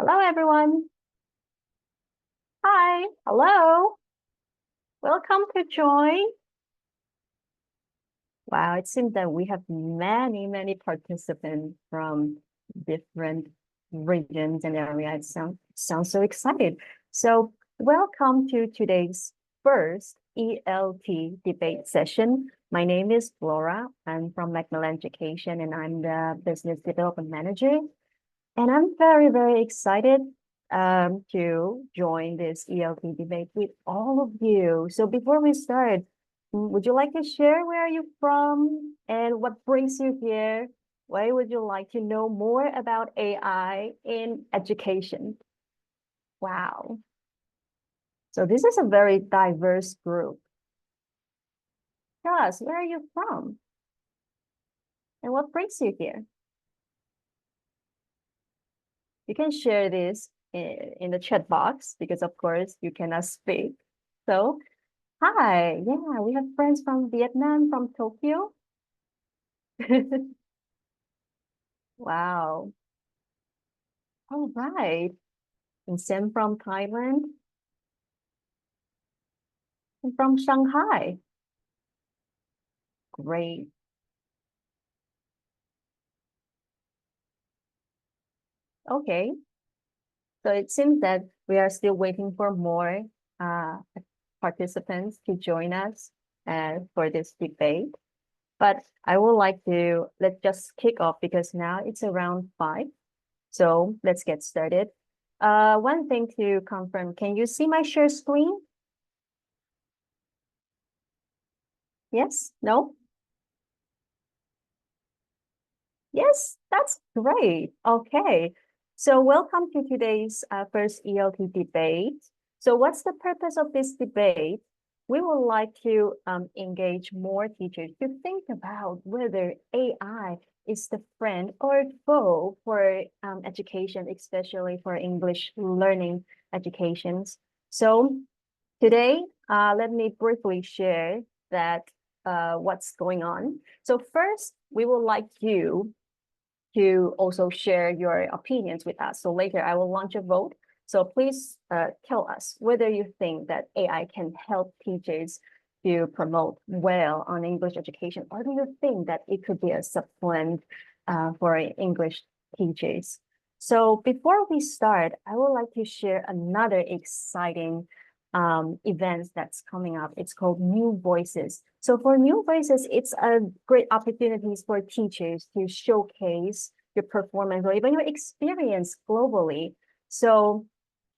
Hello, everyone. Hi, hello. Welcome to join. Wow, it seems that we have many participants from different regions and areas. Sounds so excited. So welcome to today's first ELT debate session. My name is Flora. I'm from Macmillan Education and I'm the Business Development Manager. And I'm very excited to join this ELT debate with all of you. So before we start, would you like to share where are you from and what brings you here? Why would you like to know more about AI in education? Wow. So this is a very diverse group. Tell us, where are you from? And what brings you here? You can share this in the chat box because of course you cannot speak. So hi, yeah, we have friends from Vietnam, from Tokyo. Wow. All right. And Sam from Thailand and from Shanghai. Great. Okay. So it seems that we are still waiting for more uh, participants to join us for this debate. But I would like to, let's just kick off because now it's around 5. So let's get started. One thing to confirm, can you see my share screen? Yes? No? Yes, that's great. Okay. So welcome to today's first ELT debate. So what's the purpose of this debate? We would like to engage more teachers to think about whether AI is the friend or foe for education, especially for English learning educations. So today, let me briefly share that what's going on. So first, we would like you to also share your opinions with us. So later I will launch a vote. So please tell us whether you think that AI can help teachers to promote well on English education, or do you think that it could be a supplant for English teachers? So before we start, I would like to share another exciting events that's coming up. It's called New Voices. So for New Voices, it's a great opportunities for teachers to showcase your performance or even your experience globally. So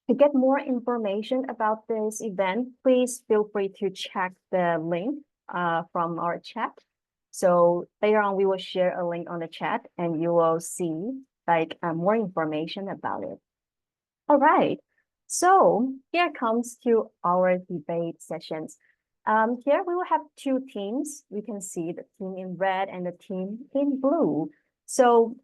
to get more information about this event, please feel free to check the link from our chat. So later on, we will share a link on the chat and you will see like more information about it. All right. So here comes to our debate sessions. Here we will have 2 teams. We can see the team in red and the team in blue. So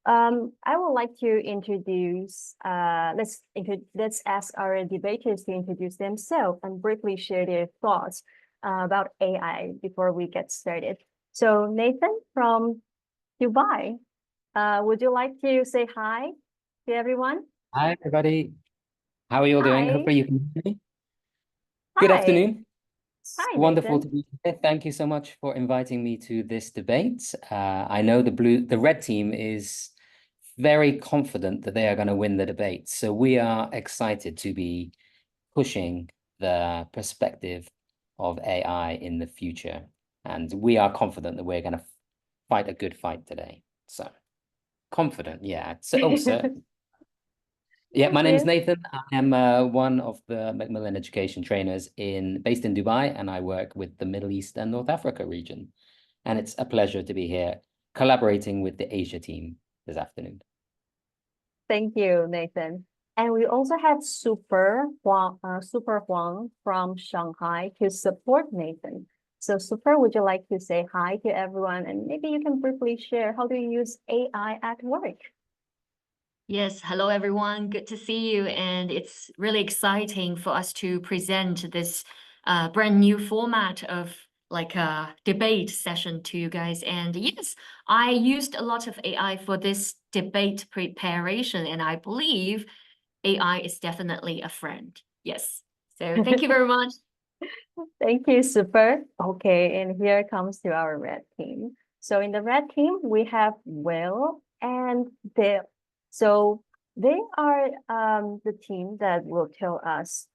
I would like to introduce, let's ask our debaters to introduce themselves and briefly share their thoughts about AI before we get started. So Nathan from Dubai, would you like to say hi to everyone? Hi, everybody. How are you all doing? Hi. Hopefully you can hear me. Good Hi. afternoon. It's Hi, wonderful to Nathan. be here. Thank you so much for inviting me to this debate. I know the red team is very confident that they are going to win the debate. So we are excited to be pushing the perspective of AI in the future. And we are confident that we're going to fight a good fight today. So confident, yeah. So, yeah, my Thank name is you. Nathan. I am one of the Macmillan education trainers based in Dubai, and I work with the Middle East and North Africa region. And it's a pleasure to be here collaborating with the Asia team this afternoon. Thank you, Nathan. And we also have Super Huang from Shanghai to support Nathan. So Super, would you like to say hi to everyone? And maybe you can briefly share how do you use AI at work? Yes, hello everyone. Good to see you. And it's really exciting for us to present this brand new format of like a debate session to you guys. And yes, I used a lot of AI for this debate preparation, and I believe AI is definitely a friend. Yes. So thank you very much. Thank you, super. Okay, and here comes to our red team. So in the red team, we have Will and Bill. So they are the team that will tell us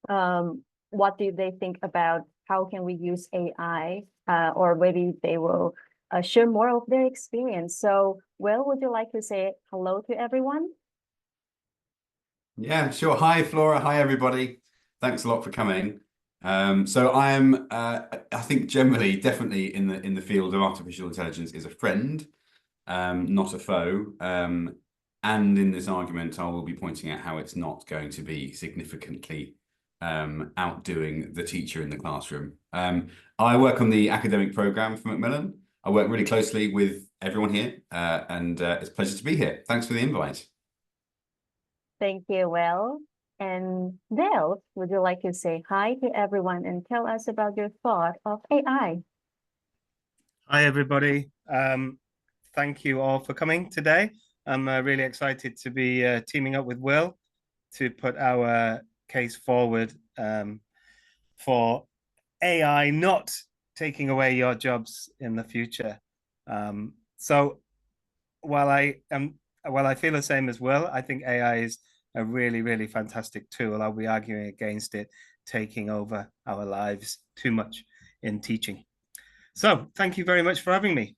what do they think about how can we use AI, or maybe they will share more of their experience. So Will, would you like to say hello to everyone? Yeah, sure. Hi, Flora. Hi, everybody. Thanks a lot for coming. So I am, I think generally, definitely in the field of artificial intelligence is a friend, not a foe. And in this argument, I will be pointing out how it's not going to be significantly outdoing the teacher in the classroom. I work on the academic program for Macmillan. I work really closely with everyone here, and it's a pleasure to be here. Thanks for the invite. Thank you, Will. And Bill, would you like to say hi to everyone and tell us about your thought of AI? Hi, everybody. Thank you all for coming today. I'm really excited to be teaming up with Will to put our case forward for AI not taking away your jobs in the future. So while I feel the same as Will, I think AI is a really, really fantastic tool. I'll be arguing against it taking over our lives too much in teaching. So thank you very much for having me.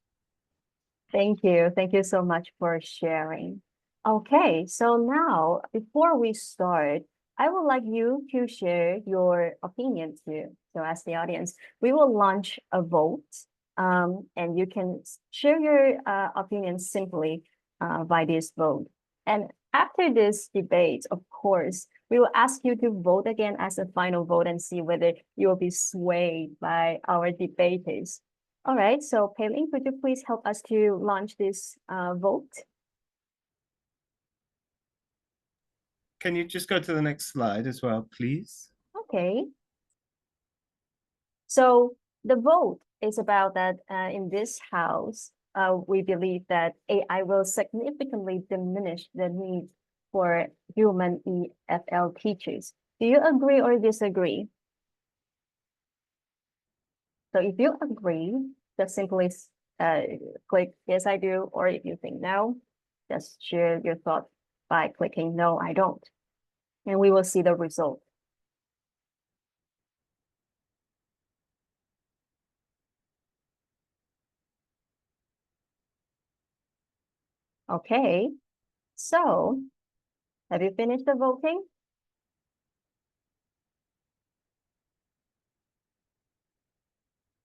Thank you. Thank you so much for sharing. Okay, so now before we start, I would like you to share your opinion too. So as the audience, we will launch a vote, and you can share your opinion simply by this vote. And after this debate, of course, we will ask you to vote again as a final vote and see whether you will be swayed by our debaters. All right, so Pei-Ling, could you please help us to launch this vote? Can you just go to the next slide as well, please? Okay. So the vote is about that in this house, we believe that AI will significantly diminish the need for human EFL teachers. Do you agree or disagree? So if you agree, just simply click yes, I do, or if you think no, just share your thought by clicking no, I don't. And we will see the result. Okay, so have you finished the voting?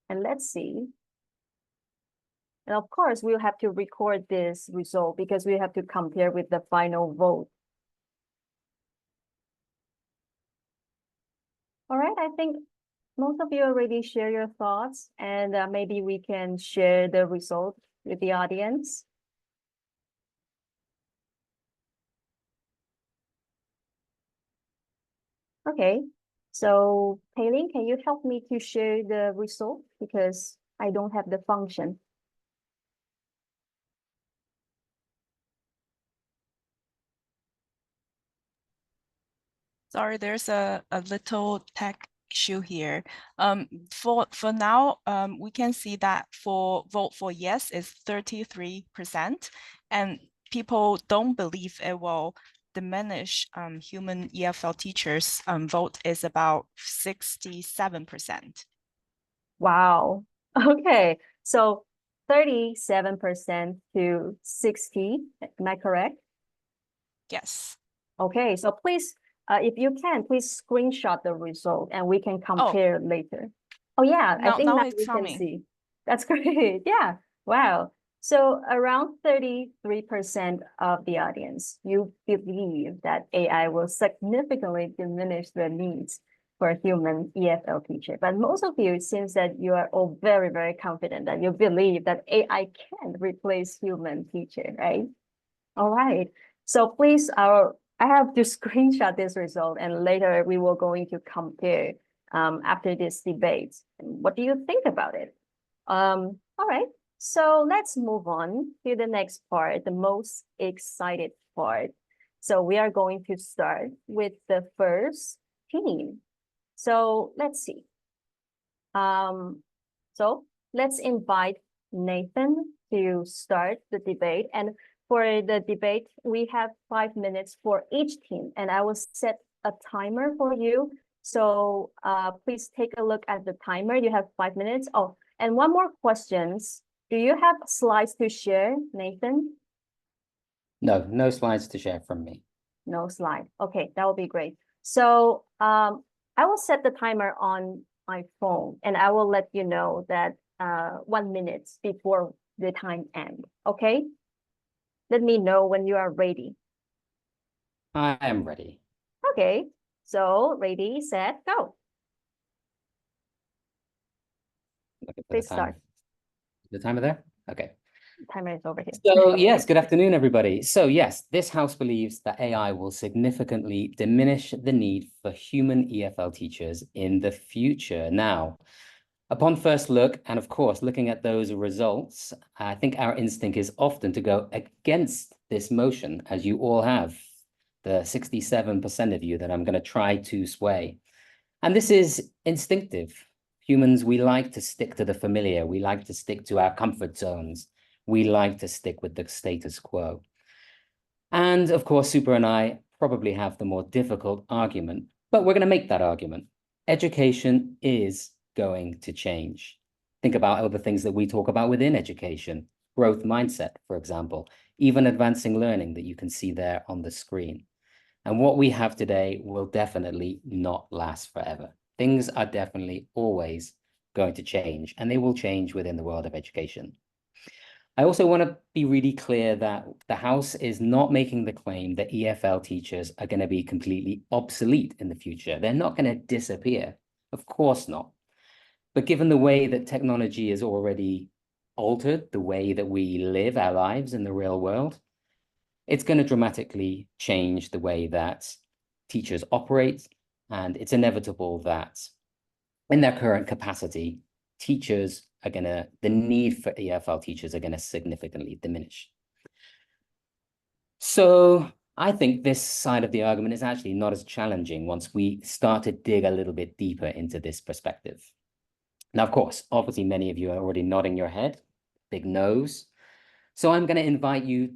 And let's see. And of course, we'll have to record this result because we have to compare with the final vote. All right, I think most of you already share your thoughts, and maybe we can share the result with the audience. Okay, so Pei-Ling, can you help me to share the result because I don't have the function? Sorry, there's a little tech issue here. For now, we can see that for vote for yes is 33%, and people don't believe it will diminish human EFL teachers. Vote is about 67%. Wow. Okay, so 37% to 60, am I correct? Yes. Okay, so please, if you can, please screenshot the result and we can compare later. Oh yeah, I think now now it's we can coming. see. That's great. Yeah. Wow. So around 33% of the audience, you believe that AI will significantly diminish the needs for a human EFL teacher. But most of you, it seems that you are all very, very confident that you believe that AI can replace human teacher, right? All right. So please, I have to screenshot this result and later we will going to compare after this debate. What do you think about it? All right. So let's move on to the next part, the most excited part. So we are going to start with the first team. So let's see. So let's invite Nathan to start the debate. And for the debate, we have 5 minutes for each team, and I will set a timer for you. So please take a look at the timer. You have 5 minutes. Oh, and one more questions. Do you have slides to share, Nathan? No, no slides to share from me. No slide. Okay, that will be great. So I will set the timer on my phone, and I will let you know that 1 minute before the time ends. Okay? Let me know when you are ready. I am ready. Okay, so ready, set, go. Looking for Please the timer. start. The timer there? Okay. Timer is over here. So yes, good afternoon, everybody. So yes, this house believes that AI will significantly diminish the need for human EFL teachers in the future. Now, upon first look, and of course, looking at those results, I think our instinct is often to go against this motion, as you all have, the 67% of you that I'm going to try to sway. And this is instinctive. Humans, we like to stick to the familiar. We like to stick to our comfort zones. We like to stick with the status quo. And of course, Super and I probably have the more difficult argument, but we're going to make that argument. Education is going to change. Think about all the things that we talk about within education, growth mindset, for example, even advancing learning that you can see there on the screen. And what we have today will definitely not last forever. Things are definitely always going to change, and they will change within the world of education. I also want to be really clear that the House is not making the claim that EFL teachers are going to be completely obsolete in the future. They're not going to disappear. Of course not. But given the way that technology has already altered the way that we live our lives in the real world, it's going to dramatically change the way that teachers operate. And it's inevitable that in their current capacity, teachers are going to, the need for EFL teachers are going to significantly diminish. So I think this side of the argument is actually not as challenging once we start to dig a little bit deeper into this perspective. Now, of course, obviously, many of you are already nodding your head, big no's. So I'm going to invite you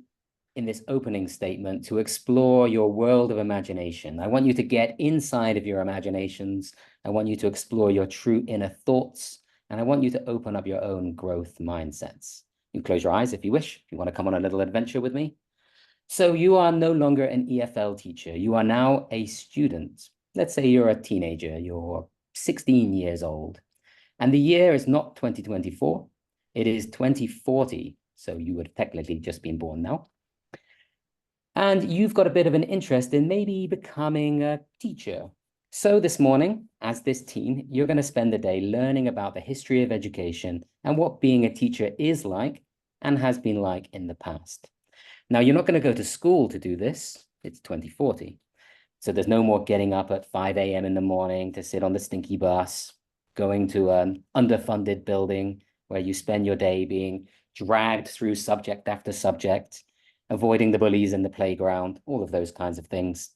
in this opening statement to explore your world of imagination. I want you to get inside of your imaginations. I want you to explore your true inner thoughts. And I want you to open up your own growth mindsets. You can close your eyes if you wish, if you want to come on a little adventure with me. So you are no longer an EFL teacher. You are now a student. Let's say you're a teenager. You're 16 years old. And the year is not 2024. It is 2040. So you would have technically just been born now. And you've got a bit of an interest in maybe becoming a teacher. So this morning, as this team, you're going to spend the day learning about the history of education and what being a teacher is like and has been like in the past. Now, you're not going to go to school to do this. It's 2040. So there's no more getting up at 5 a.m. in the morning to sit on the stinky bus, going to an underfunded building where you spend your day being dragged through subject after subject, avoiding the bullies in the playground, all of those kinds of things.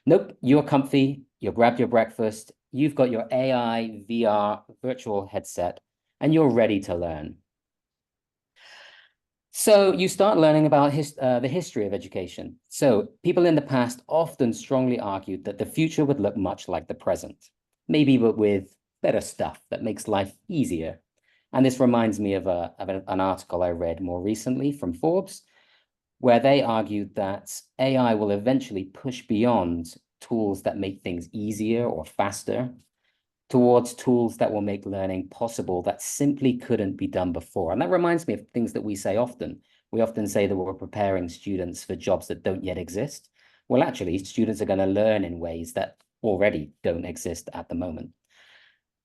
Nope, you're comfy, you grabbed your breakfast, you've got your AI, VR, virtual headset, and you're ready to learn. So you start learning about the history of education. So people in the past often strongly argued that the future would look much like the present, maybe but with better stuff that makes life easier. And this reminds me of an article I read more recently from Forbes, where they argued that AI will eventually push beyond tools that make things easier or faster towards tools that will make learning possible that simply couldn't be done before. And that reminds me of things that we say often. We often say that we're preparing students for jobs that don't yet exist. Well, actually, students are going to learn in ways that already don't exist at the moment.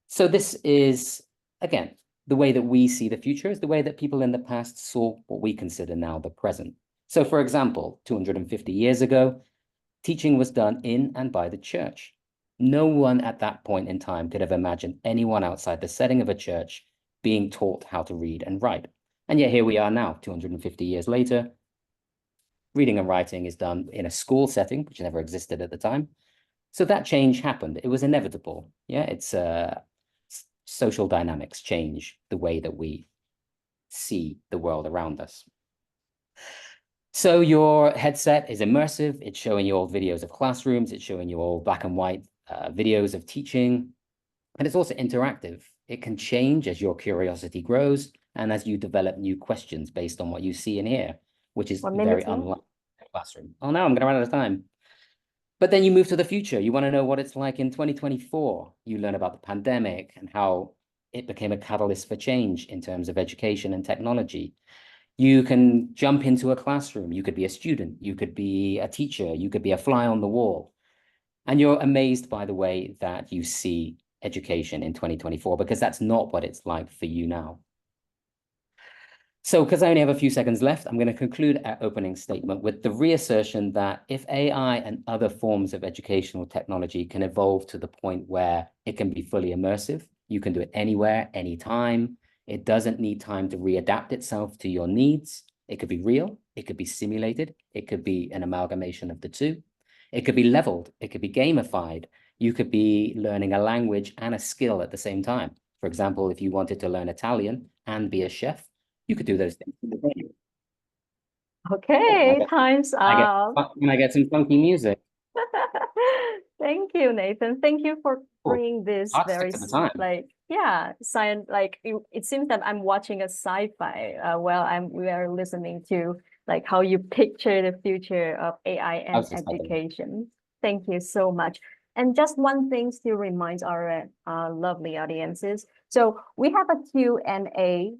So this is, again, the way that we see the future is the way that people in the past saw what we consider now the present. So, for example, 250 years ago, teaching was done in and by the church. No one at that point in time could have imagined anyone outside the setting of a church being taught how to read and write. And yet here we are now, 250 years later, Reading and writing is done in a school setting, which never existed at the time. So that change happened. It was inevitable. Yeah, it's social dynamics change the way that we see the world around us. So your headset is immersive. It's showing you all videos of classrooms. It's showing you all black and white videos of teaching. And it's also interactive. It can change as your curiosity grows and as you develop new questions based on what you see and hear, which is very unlike a classroom. Oh no, I'm going to run out of time. But then you move to the future. You want to know what it's like in 2024. You learn about the pandemic and how it became a catalyst for change in terms of education and technology. You can jump into a classroom. You could be a student. You could be a teacher. You could be a fly on the wall. And you're amazed by the way that you see education in 2024, because that's not what it's like for you now. So, because I only have a few seconds left, I'm going to conclude our opening statement with the reassertion that if AI and other forms of educational technology can evolve to the point where it can be fully immersive, you can do it anywhere, anytime. It doesn't need time to readapt itself to your needs. It could be real. It could be simulated. It could be an amalgamation of the two. It could be leveled. It could be gamified. You could be learning a language and a skill at the same time. For example, if you wanted to learn Italian and be a chef, you could do those things. Okay, time's up. Can I get some funky music? Thank you, Nathan. Thank you for bringing this very like science. Like it seems that I'm watching a sci-fi while we are listening to like how you picture the future of AI and education. Thank you so much. And just one thing to remind our lovely audiences. So we have a Q&A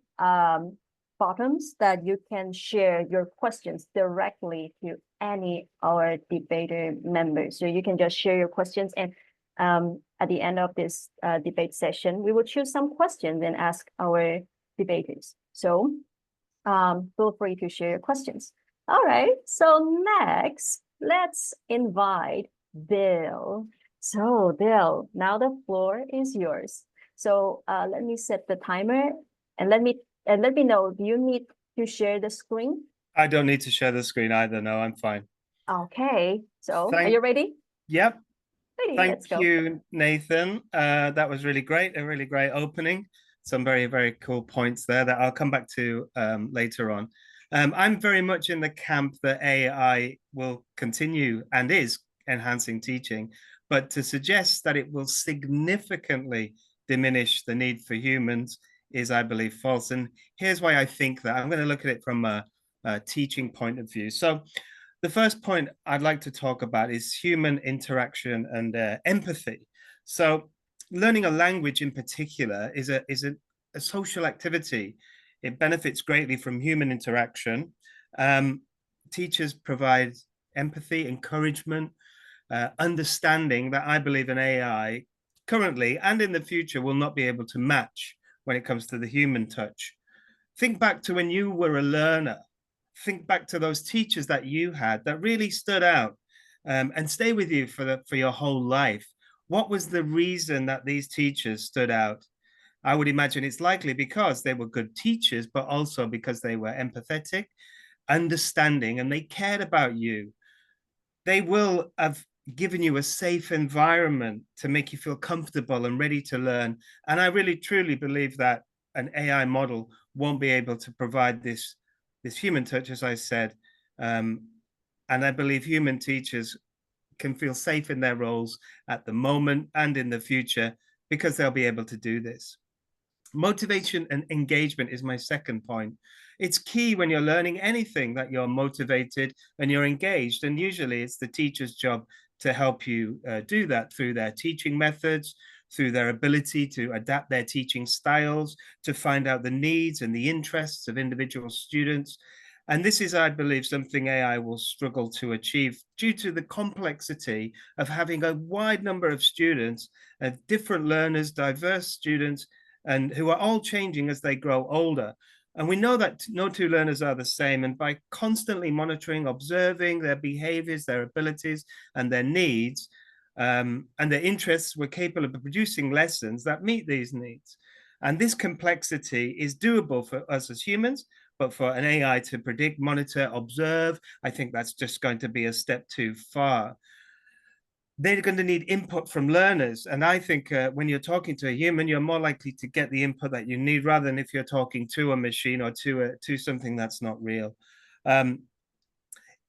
bottoms that you can share your questions directly to any our debater members. So you can just share your questions, and at the end of this debate session, we will choose some questions and ask our debaters. So feel free to share your questions. All right, so next, let's invite Bill. So Bill, now the floor is yours. So let me set the timer and let me know, do you need to share the screen? I don't need to share the screen either. No, I'm fine. Okay. So are you ready? Yep. Ready, Thank you, Nathan. That was really great. A really great opening. Some very, very cool points there that I'll come back to later on. I'm very much in the camp that AI will continue and is enhancing teaching, but to suggest that it will significantly diminish the need for humans is, I believe, false. And here's why I think that. I'm going to look at it from a teaching point of view. So the first point I'd like to talk about is human interaction and empathy. So learning a language in particular is a social activity. It benefits greatly from human interaction. Teachers provide empathy, encouragement, understanding that I believe an AI currently and in the future will not be able to match when it comes to the human touch. Think back to when you were a learner. Think back to those teachers that you had that really stood out and stay with you for your whole life. What was the reason that these teachers stood out? I would imagine it's likely because they were good teachers, but also because they were empathetic, understanding, and they cared about you. They will have given you a safe environment to make you feel comfortable and ready to learn. And I really, truly believe that an AI model won't be able to provide this human touch, as I said. And I believe human teachers can feel safe in their roles at the moment and in the future because they'll be able to do this. Motivation and engagement is my second point. It's key when you're learning anything that you're motivated and you're engaged. And usually it's the teacher's job to help you do that through their teaching methods, through their ability to adapt their teaching styles, to find out the needs and the interests of individual students. And this is, I believe, something AI will struggle to achieve due to the complexity of having a wide number of students, of different learners, diverse students, and who are all changing as they grow older. And we know that no two learners are the same. And by constantly monitoring, observing their behaviors, their abilities, and their needs, and their interests, we're capable of producing lessons that meet these needs. And this complexity is doable for us as humans, But for an AI to predict, monitor, observe, I think that's just going to be a step too far. They're going to need input from learners. And I think when you're talking to a human, you're more likely to get the input that you need rather than if you're talking to a machine or to something that's not real.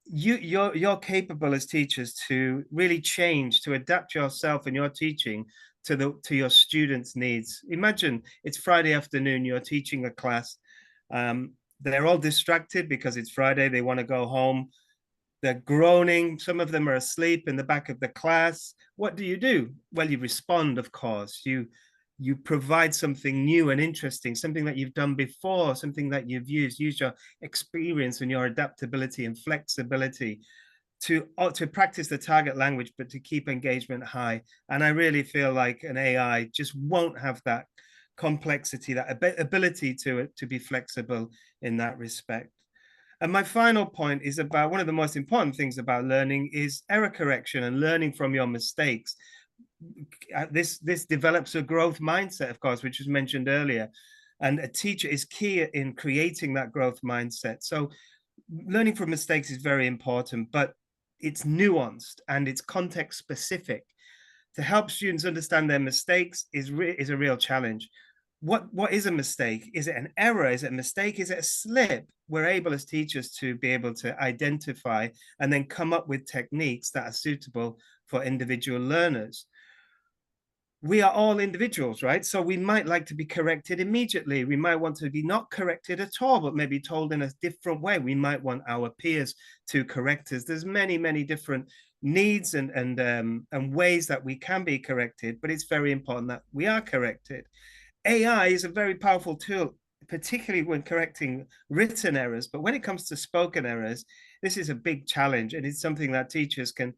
You're capable as teachers to really change, to adapt yourself and your teaching to your students' needs. Imagine it's Friday afternoon, you're teaching a class. They're all distracted because it's Friday, they want to go home. They're groaning. Some of them are asleep in the back of the class. What do? Well, you respond, of course. You provide something new and interesting, something that you've done before, something that you've used. Use your experience and your adaptability and flexibility to practice the target language, but to keep engagement high. And I really feel like an AI just won't have that complexity, that ability to be flexible in that respect. And my final point is about one of the most important things about learning is error correction and learning from your mistakes. This develops a growth mindset, of course, which was mentioned earlier. And a teacher is key in creating that growth mindset. So learning from mistakes is very important, but it's nuanced and it's context specific. To help students understand their mistakes is a real challenge. What is a mistake? Is it an error? Is it a mistake? Is it a slip? We're able as teachers to be able to identify and then come up with techniques that are suitable for individual learners. We are all individuals, right? So we might like to be corrected immediately. We might want to be not corrected at all, but maybe told in a different way. We might want our peers to correct us. There's many, many different needs and ways that we can be corrected, but it's very important that we are corrected. AI is a very powerful tool, particularly when correcting written errors. But when it comes to spoken errors, this is a big challenge. And it's something that teachers can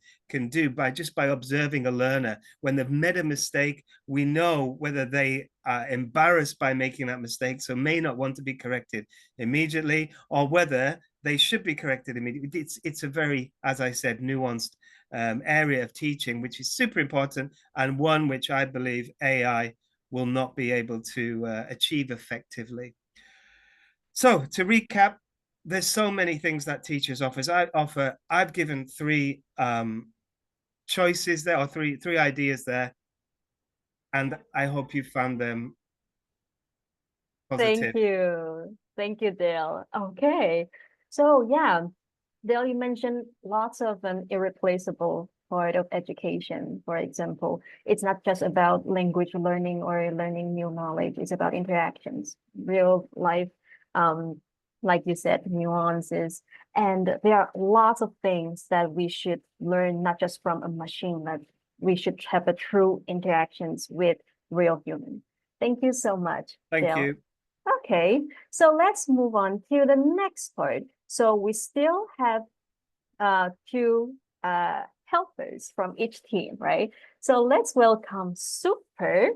do by observing a learner. When they've made a mistake, we know whether they are embarrassed by making that mistake, so may not want to be corrected immediately, or whether they should be corrected immediately. It's a very, as I said, nuanced area of teaching, which is super important, and one which I believe AI will not be able to achieve effectively. So to recap, there's so many things that teachers offer. I've given three choices there, or three ideas there, and I hope you found them positive. Thank you, Dale. Okay, so yeah, Dale, you mentioned lots of irreplaceable part of education. For example, it's not just about language learning or learning new knowledge. It's about interactions, real life, like you said, nuances. And there are lots of things that we should learn, not just from a machine, but we should have a true interactions with real humans. Thank you so much, Thank Dale. you. Okay, so let's move on to the next part. So we still have two helpers from each team, right? So let's welcome Super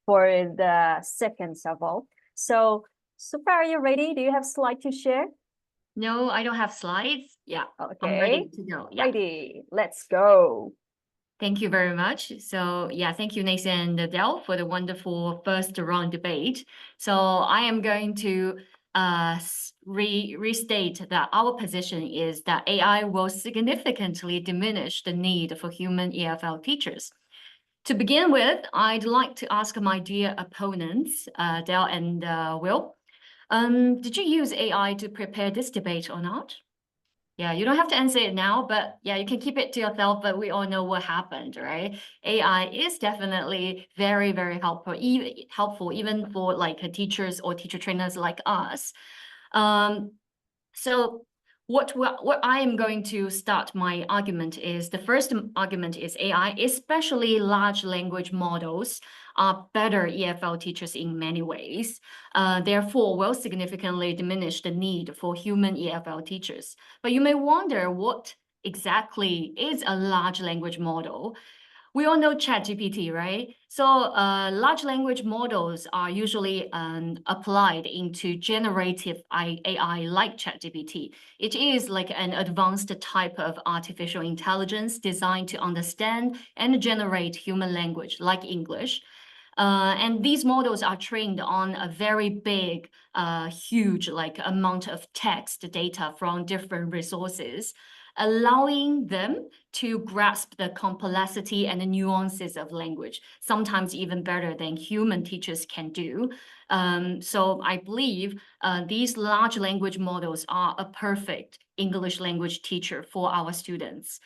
for the second level. So Super, are you ready? Do you have slides to share? No, I don't have slides. Yeah, Okay. I'm ready to go. Yeah. Ready, let's go. Thank you very much. So yeah, thank you, Nathan and Dell, for the wonderful first round debate. So I am going to restate that our position is that AI will significantly diminish the need for human EFL teachers. To begin with, I'd like to ask my dear opponents, Dell and Will, did you use AI to prepare this debate or not? Yeah, you don't have to answer it now, but yeah, you can keep it to yourself, but we all know what happened, right? AI is definitely very, very helpful even for like teachers or teacher trainers like us. So what I am going to start my argument is, the first argument is AI, especially large language models, are better EFL teachers in many ways, therefore will significantly diminish the need for human EFL teachers. But you may wonder, what exactly is a large language model? We all know ChatGPT, right? So large language models are usually applied into generative AI like ChatGPT. It is like an advanced type of artificial intelligence designed to understand and generate human language like English. And these models are trained on a very big, huge like amount of text data from different resources, allowing them to grasp the complexity and the nuances of language, sometimes even better than human teachers can do. So I believe these large language models are a perfect English language teacher for our students.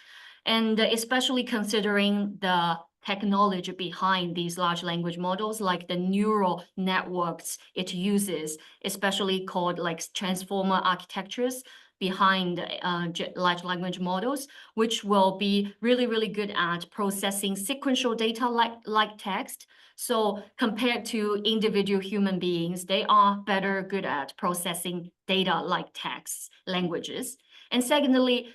And especially considering the technology behind these large language models, like the neural networks it uses, especially called like transformer architectures behind large language models, which will be really, really good at processing sequential data like text. So compared to individual human beings, they are better good at processing data like text languages. And secondly,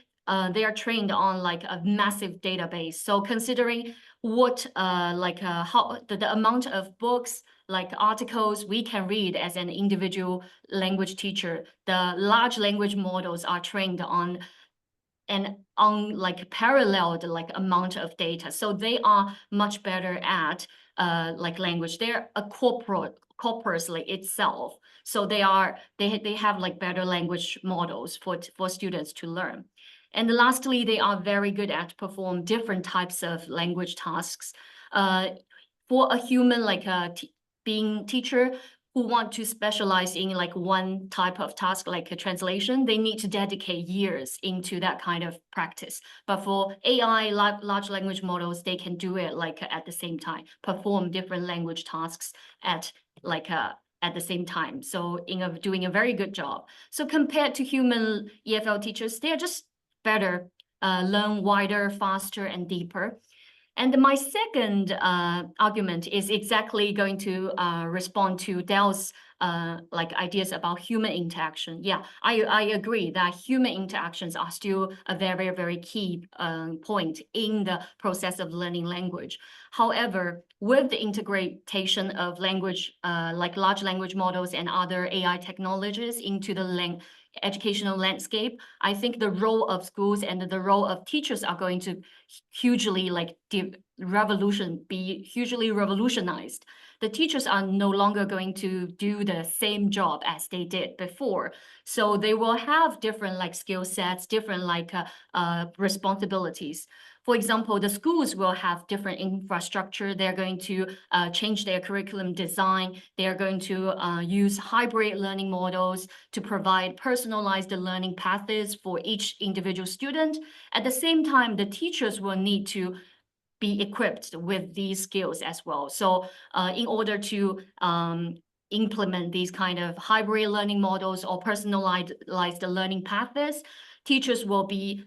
they are trained on like a massive database. So considering what how the amount of books, like articles we can read as an individual language teacher, the large language models are trained on an like paralleled like amount of data. So they are much better at like language. They're a corpus like itself. So they have like better language models for students to learn. And lastly, they are very good at perform different types of language tasks. For a human like a being teacher who want to specialize in like one type of task, like a translation, they need to dedicate years into that kind of practice. But for AI, large language models, they can do it like at the same time, perform different language tasks at the same time. So doing a very good job. So compared to human EFL teachers, they are just better, learn wider, faster, and deeper. And my second argument is exactly going to respond to Dell's like ideas about human interaction. Yeah, I agree that human interactions are still a very, very key point in the process of learning language. However, with the integration of language, like large language models and other AI technologies into the educational landscape, I think the role of schools and the role of teachers are going to hugely be hugely revolutionized. The teachers are no longer going to do the same job as they did before. So they will have different like skill sets, different like responsibilities. For example, the schools will have different infrastructure. They're going to change their curriculum design. They are going to use hybrid learning models to provide personalized learning paths for each individual student. At the same time, the teachers will need to be equipped with these skills as well. So in order to implement these kind of hybrid learning models or personalized learning paths, teachers will be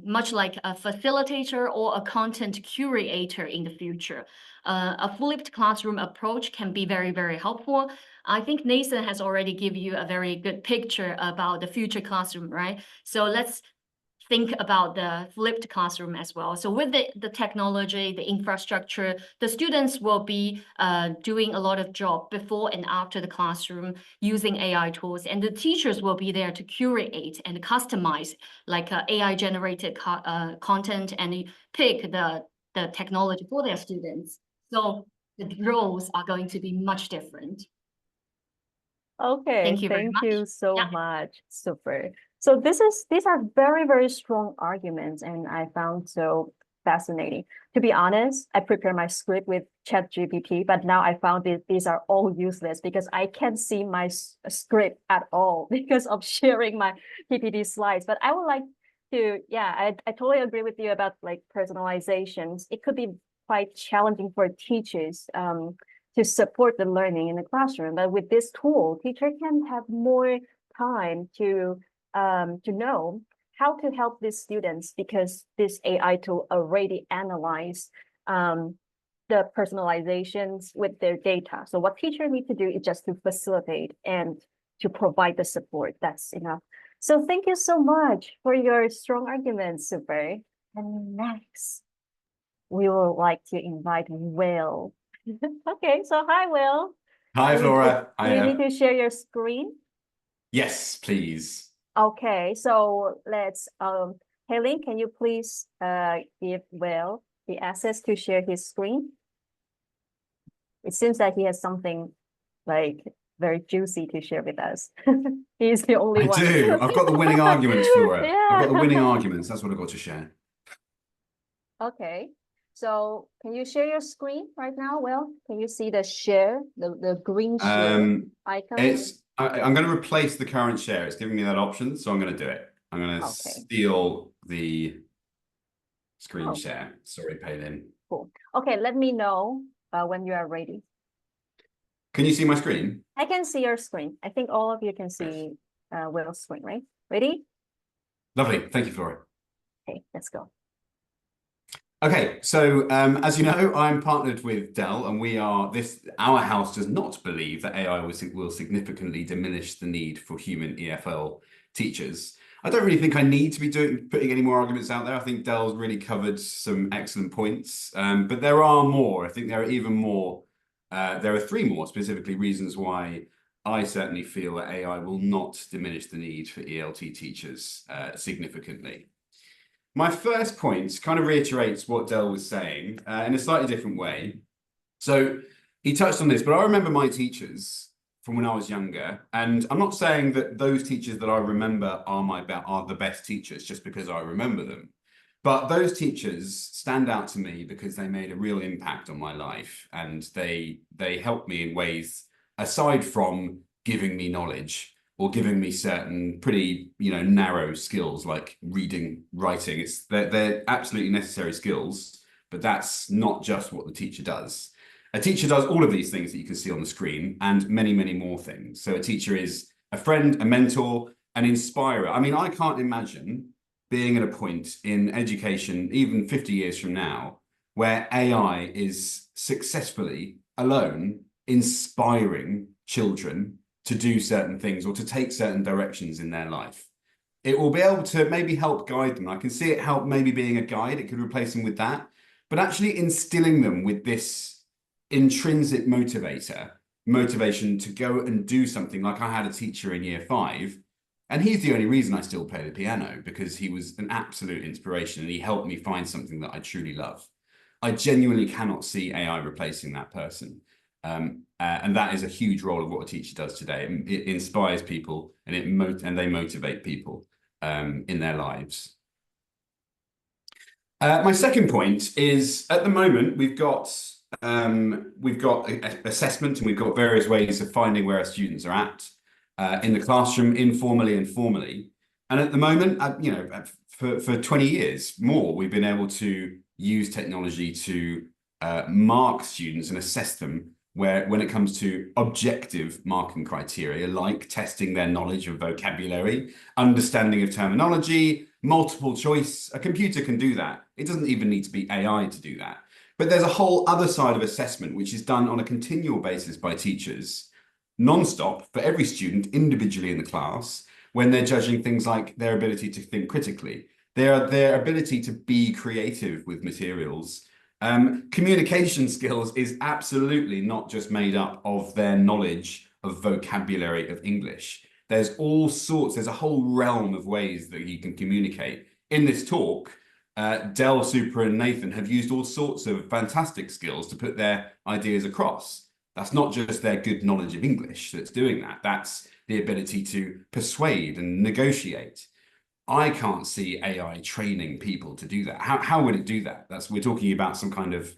much like a facilitator or a content curator in the future. A flipped classroom approach can be very, very helpful. I think Nathan has already given you a very good picture about the future classroom, right? So let's think about the flipped classroom as well. So with the technology, the infrastructure, the students will be doing a lot of job before and after the classroom using AI tools, and the teachers will be there to curate and customize like AI generated content and pick the technology for their students. So the roles are going to be much different. Okay, Thank you very thank much. you so Yeah. much. Super. So these are very, very strong arguments, and I found so fascinating. To be honest, I prepared my script with ChatGPT, but now I found these are all useless because I can't see my script at all because of sharing my PPT slides. But I would like to, yeah, I totally agree with you about like personalizations. It could be quite challenging for teachers to support the learning in the classroom. But with this tool, teacher can have more time to know how to help these students because this AI tool already analyze the personalizations with their data. So what teacher need to do is just to facilitate and to provide the support. That's enough. So thank you so much for your strong arguments, Super. And next, we would like to invite Will. Okay, so hi, Will. Hi, Flora. Do you need to share your screen? Yes, please. Okay, so let's Helen, can you please give Will the access to share his screen? it seems that he has something like very juicy to share with us. He's the only one. I do. I've got the winning arguments, Flora. I've got the winning Yeah. arguments. That's what I've got to share. Okay. So can you share your screen right now? Well, can you see the share, the green share icon? I'm going to replace the current share. It's giving me that option, so I'm going to do it. I'm going to Okay. steal the screen Oh. share. Sorry, Palin. Cool. Okay, let me know when you are ready. Can you see my screen? I can see your screen. I think all of you can see Will's screen, right? Ready? Lovely. Thank you, Flora. Okay, let's go. Okay, so as you know, I'm partnered with Dell, and our house does not believe that AI will significantly diminish the need for human EFL teachers. I don't really think I need to be putting any more arguments out there. I think Dell's really covered some excellent points, but there are more. I think there are even more. There are 3 more specifically reasons why I certainly feel that AI will not diminish the need for ELT teachers significantly. My first point kind of reiterates what Dell was saying in a slightly different way. So he touched on this, but I remember my teachers from when I was younger, and I'm not saying that those teachers that I remember are the best teachers just because I remember them. But those teachers stand out to me because they made a real impact on my life, and they helped me in ways aside from giving me knowledge or giving me certain pretty, narrow skills like reading, writing. They're absolutely necessary skills, but that's not just what the teacher does. A teacher does all of these things that you can see on the screen and many, many more things. So a teacher is a friend, a mentor, an inspirer. I mean, I can't imagine being at a point in education, even 50 years from now, where AI is successfully alone inspiring children to do certain things or to take certain directions in their life. It will be able to maybe help guide them. I can see it help maybe being a guide. It could replace them with that, but actually instilling them with this intrinsic motivation to go and do something. Like I had a teacher in year 5, and he's the only reason I still play the piano, because he was an absolute inspiration and he helped me find something that I truly love. I genuinely cannot see AI replacing that person. And that is a huge role of what a teacher does today. It inspires people and they motivate people in their lives. My second point is, at the moment, we've got assessment, and we've got various ways of finding where our students are at in the classroom, informally and formally. And at the moment, for 20 years more, we've been able to use technology to mark students and assess them when it comes to objective marking criteria, like testing their knowledge of vocabulary, understanding of terminology, multiple choice. A computer can do that. It doesn't even need to be AI to do that. But there's a whole other side of assessment, which is done on a continual basis by teachers, non-stop, for every student individually in the class, when they're judging things like their ability to think critically, their ability to be creative with materials. Communication skills is absolutely not just made up of their knowledge of vocabulary of English. There's a whole realm of ways that you can communicate. In this talk, Del, Super, and Nathan have used all sorts of fantastic skills to put their ideas across. That's not just their good knowledge of English that's doing that. That's the ability to persuade and negotiate. I can't see AI training people to do that. How would it do that? We're talking about some kind of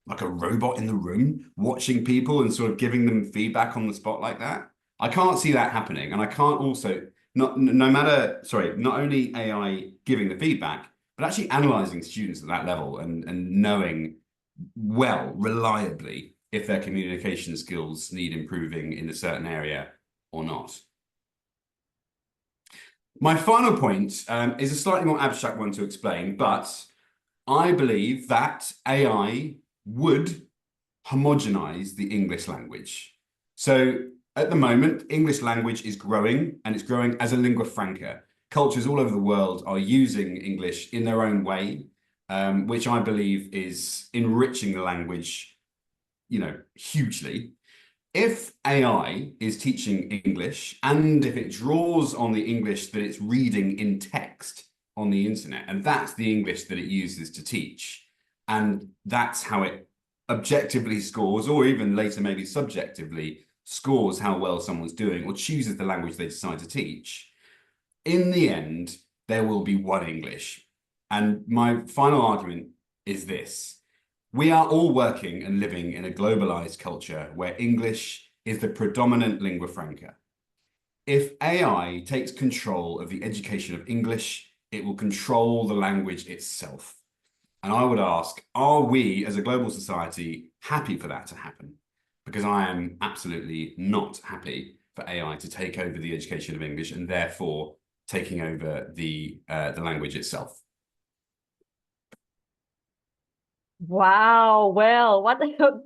like a robot in the room watching people and sort of giving them feedback on the spot like that. I can't see that happening. And I can't also, not only AI giving the feedback, but actually analyzing students at that level and knowing reliably if their communication skills need improving in a certain area or not. My final point is a slightly more abstract one to explain, but I believe that AI would homogenize the English language. So at the moment, English language is growing, and it's growing as a lingua franca. Cultures all over the world are using English in their own way, which I believe is enriching the language, hugely. If AI is teaching English, and if it draws on the English that it's reading in text on the internet, and that's the English that it uses to teach, and that's how it objectively scores, or even later maybe subjectively scores how well someone's doing or chooses the language they decide to teach, in the end, there will be one English. And my final argument is this. We are all working and living in a globalized culture where English is the predominant lingua franca. If AI takes control of the education of English, it will control the language itself. And I would ask, are we as a global society happy for that to happen? Because I am absolutely not happy for AI to take over the education of English and therefore taking over the language itself. Wow, well, what a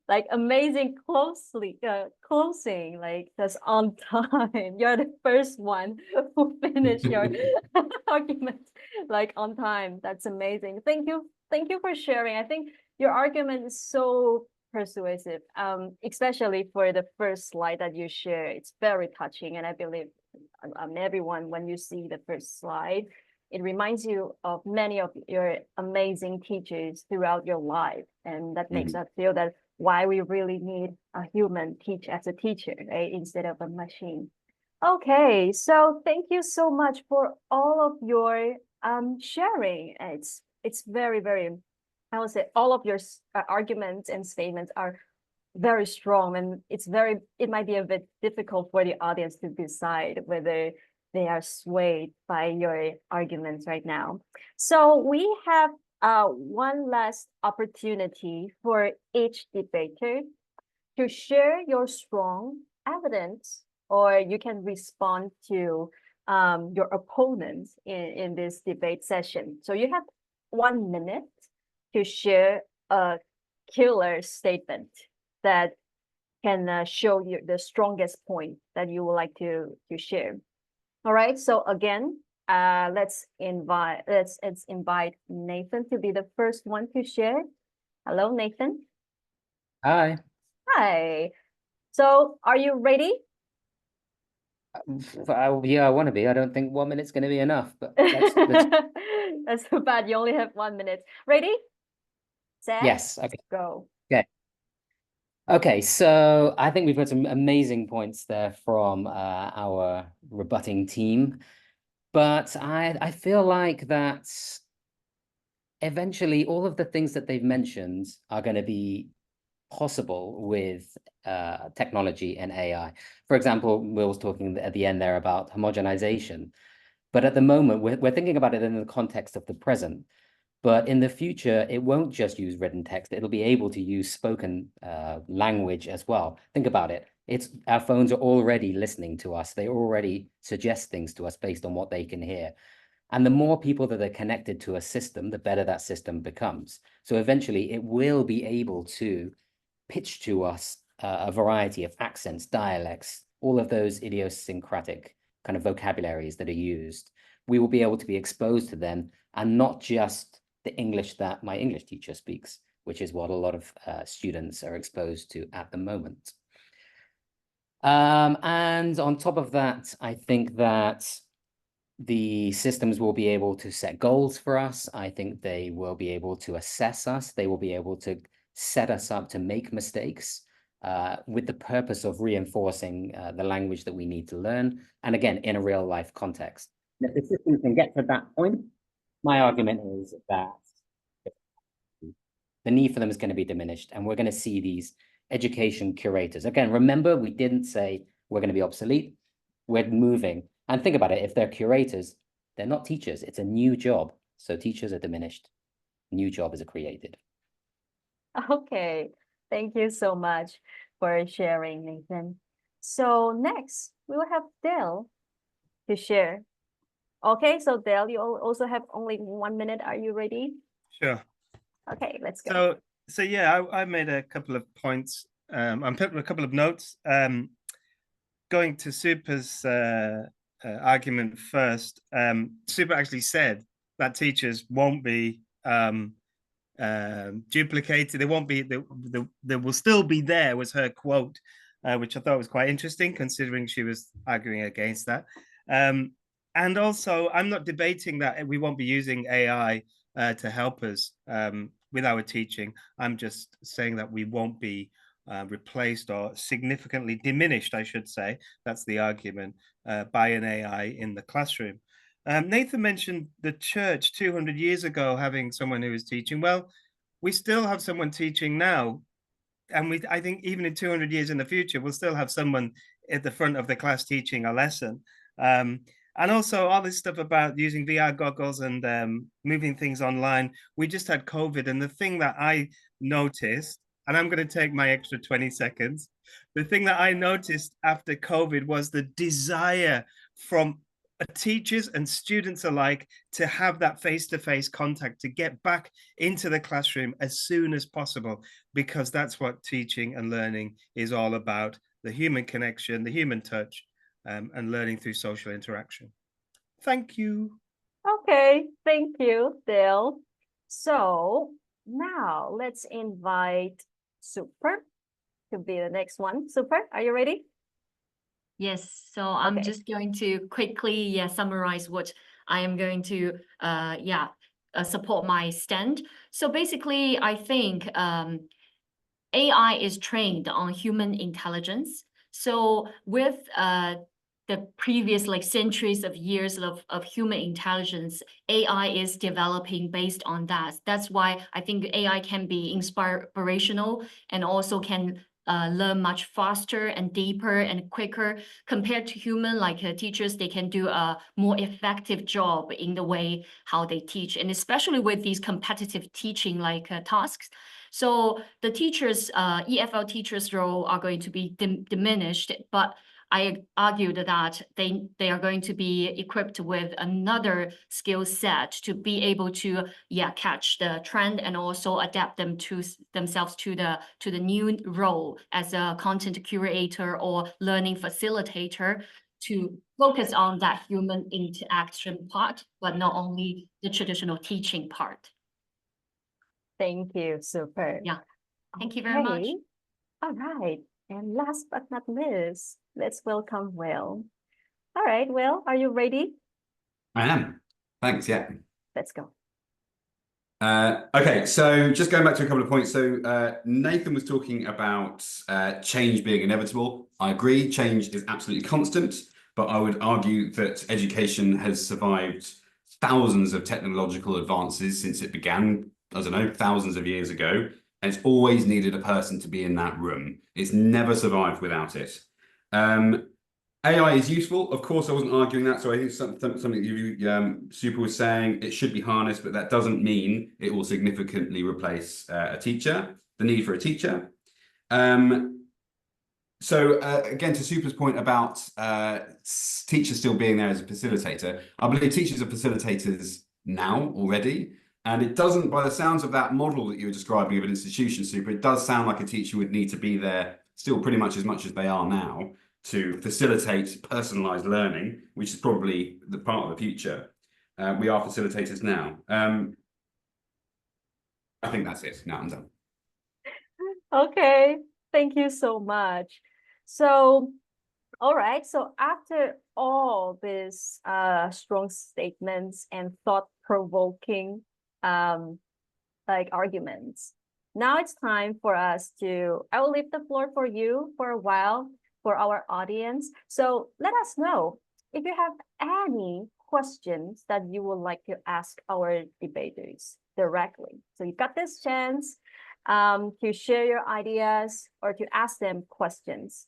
like amazing closing, like just on time. You're the first one who finished your argument like on time. That's amazing. Thank you for sharing. I think your argument is so persuasive, especially for the first slide that you share. It's very touching, and I believe everyone, when you see the first slide, it reminds you of many of your amazing teachers throughout your life, and that makes us feel that why we really need a human teach as a teacher, right, instead of a machine. Okay, so thank you so much for all of your sharing. It's very, very, I would say all of your arguments and statements are very strong, and it might be a bit difficult for the audience to decide whether they are swayed by your arguments right now. So we have one last opportunity for each debater to share your strong evidence, or you can respond to your opponents in this debate session. So you have 1 minute to share a killer statement that can show you the strongest point that you would like to share. All right, so again, let's invite Nathan to be the first one to share. Hello, Nathan. Hi. Hi. So are you ready? Yeah, I want to be. I don't think 1 minute's going to be enough, but let's That's too bad. You only have 1 minute. Ready? Set. Yes. Okay. Go. Okay, so I think we've got some amazing points there from our rebutting team, but I feel like that eventually all of the things that they've mentioned are going to be possible with technology and AI. For example, Will was talking at the end there about homogenization, but at the moment we're thinking about it in the context of the present. But in the future, it won't just use written text. It'll be able to use spoken language as well. Think about it. Our phones are already listening to us. They already suggest things to us based on what they can hear. And the more people that are connected to a system, the better that system becomes. So eventually, it will be able to pitch to us a variety of accents, dialects, all of those idiosyncratic kind of vocabularies that are used. We will be able to be exposed to them, and not just the English that my English teacher speaks, which is what a lot of students are exposed to at the moment. And on top of that, I think that the systems will be able to set goals for us. I think they will be able to assess us. They will be able to set us up to make mistakes with the purpose of reinforcing the language that we need to learn. And again, in a real life context. If the system can get to that point, my argument is that the need for them is going to be diminished, and we're going to see these education curators. Again, remember, we didn't say we're going to be obsolete. We're moving. And think about it, if they're curators, they're not teachers. It's a new job. So teachers are diminished. New job is created. Okay, thank you so much for sharing, Nathan. So next, we will have Dale to share. Okay, so Dale, you also have only 1 minute. Are you ready? Sure. Okay, let's go. So yeah, I made a couple of points. I'm putting a couple of notes. Going to Super's argument first. Super actually said that teachers won't be duplicated. They won't be. They will still be there. Was her quote, which I thought was quite interesting, considering she was arguing against that. And also, I'm not debating that we won't be using AI to help us. with our teaching. I'm just saying that we won't be replaced or significantly diminished, I should say. That's the argument, by an AI in the classroom. Nathan mentioned the church 200 years ago having someone who was teaching. Well, we still have someone teaching now. And I think even in 200 years in the future, we'll still have someone at the front of the class teaching a lesson. And also all this stuff about using VR goggles and moving things online. We just had COVID. And the thing that I noticed, and I'm going to take my extra 20 seconds. The thing that I noticed after COVID was the desire from teachers and students alike to have that face-to-face contact, to get back into the classroom as soon as possible, because that's what teaching and learning is all about, the human connection, the human touch, and learning through social interaction. Thank you. Okay, thank you, Dale. So now let's invite Super to be the next one. Super, are you ready? Yes, so I'm Okay. just going to quickly summarize what I am going to support my stand. So basically, I think AI is trained on human intelligence. So with the previous centuries of years of human intelligence, AI is developing based on that. That's why I think AI can be inspirational and also can learn much faster and deeper and quicker compared to human, teachers. They can do a more effective job in the way how they teach, and especially with these competitive teaching tasks. So the teachers, EFL teachers' role are going to be diminished, but I argued that they are going to be equipped with another skill set to be able to catch the trend and also adapt themselves to the new role as a content curator or learning facilitator, to focus on that human interaction part, but not only the traditional teaching part. Thank you, Super. Yeah, thank you very much. Okay. All right. And last but not least, let's welcome Will. All right, Will, are you ready? I am. Thanks. Yeah. Let's go. Okay, so just going back to a couple of points. So Nathan was talking about change being inevitable. I agree, change is absolutely constant, but I would argue that education has survived thousands of technological advances since it began, I don't know, thousands of years ago. And it's always needed a person to be in that room. It's never survived without it. AI is useful. Of course, I wasn't arguing that. So I think something you, Super was saying, it should be harnessed, but that doesn't mean it will significantly replace a teacher, the need for a teacher. So again, to Super's point about teachers still being there as a facilitator, I believe teachers are facilitators now already. And it doesn't, by the sounds of that model that you were describing of an institution, Super, it does sound like a teacher would need to be there still pretty much as they are now to facilitate personalized learning, which is probably the part of the future. We are facilitators now. I think that's it. Now I'm done. Okay, thank you so much. So, all right. So after all these strong statements and thought-provoking arguments, now it's time for us to, I will leave the floor for you for a while, for our audience. So let us know if you have any questions that you would like to ask our debaters directly. So you've got this chance to share your ideas or to ask them questions.